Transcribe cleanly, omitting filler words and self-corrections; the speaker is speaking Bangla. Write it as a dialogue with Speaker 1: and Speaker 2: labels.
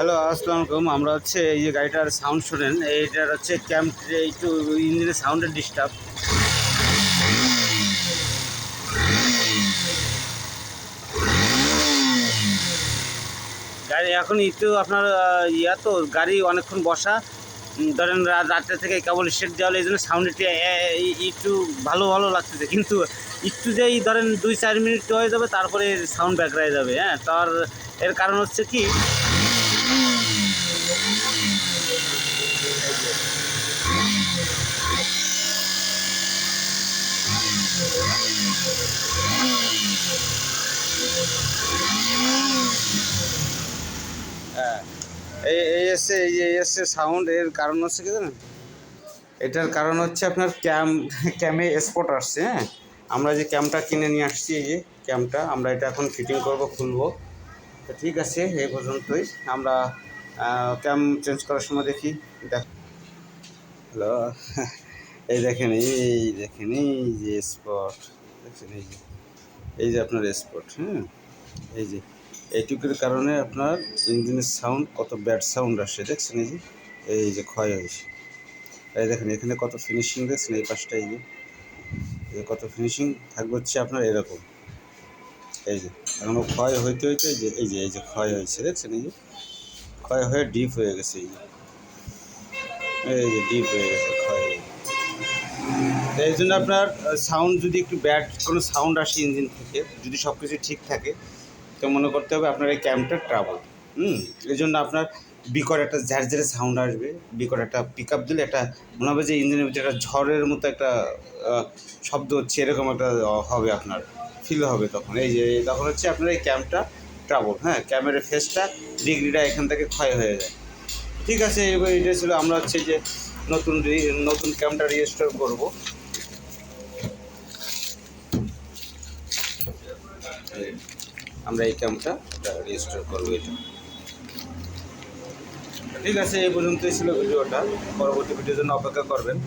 Speaker 1: হ্যালো, আসসালামু আলাইকুম। আমরা হচ্ছে এই যে গাড়িটার সাউন্ড শোনেন, এইটার হচ্ছে ক্যাম্প একটু ইঞ্জিনের সাউন্ডের ডিস্টার্ব। গাড়ি এখন একটু আপনার তো গাড়ি অনেকক্ষণ বসা, ধরেন রাত্রে থেকে কেবল স্টেট দেওয়া হলে এই জন্য সাউন্ড একটু ভালো ভালো লাগতেছে, কিন্তু একটু যেই ধরেন 2-4 মিনিট হয়ে যাবে তারপরে সাউন্ড ব্যাক হয়ে যাবে। হ্যাঁ, তার এর কারণ হচ্ছে কি, হ্যাঁ, এই এসছে এই সাউন্ড। এর কারণ হচ্ছে কি জানেন, এটার কারণ হচ্ছে আপনার ক্যামে স্পট আসছে। হ্যাঁ, আমরা যে ক্যামটা কিনে নিয়ে আসছি, এই যে ক্যামটা আমরা এটা এখন ফিটিং করব, খুলবো। তো ঠিক আছে, এই পর্যন্তই। আমরা ক্যাম চেঞ্জ করার সময় দেখি। হ্যালো, এই দেখেন, এই যে স্পট দেখছেন, এই যে আপনার স্পট। হ্যাঁ, এই যে এইটুকুর কারণে আপনার ইঞ্জিনের সাউন্ড কত ব্যাড সাউন্ড আসে, দেখছেন? এই যে ক্ষয় হয়েছে। এই দেখেন এখানে কত ফিনিশিং, দেখছেন? এই পাশটা এই যে কত ফিনিশিং থাকবে হচ্ছে আপনার এরকম। এই যে এখনও ক্ষয় হইতে হইতে এই যে ক্ষয় হয়েছে, দেখছেন? এই যে ক্ষয় হয়ে ডিপ হয়ে গেছে, এই যে ডিপ হয়ে গেছে, ক্ষয় হয়ে। তো এই জন্য আপনার সাউন্ড যদি একটু ব্যাড কোনো সাউন্ড আসে ইঞ্জিন থেকে, যদি সব কিছু ঠিক থাকে, তো মনে করতে হবে আপনার এই ক্যাম্পটার ট্রাবল। এই জন্য আপনার বিকট একটা ঝারঝারে সাউন্ড আসবে, বিকট একটা পিক আপ দিলে একটা মনে হবে যে ইঞ্জিনের ভিতরে একটা ঝড়ের মতো একটা শব্দ হচ্ছে, এরকম একটা হবে, আপনার ফিল হবে তখন। এই যে তখন হচ্ছে আপনার এই ক্যাম্পটা ট্রাবল। হ্যাঁ, ক্যামেরার ফেসটা ডিগ্রিটা এখান থেকে ক্ষয় হয়ে যায়। ঠিক আছে, এবার এটা ছিল, আমরা হচ্ছে যে নতুন ক্যাম্পটা রিস্টোর করবো। আমরা এই ক্যাম্পটা রেজিস্টার করবো এটা। ঠিক আছে, এই পর্যন্তই ছিল ভিডিওটা। পরবর্তী ভিডিওর জন্য অপেক্ষা করবেন।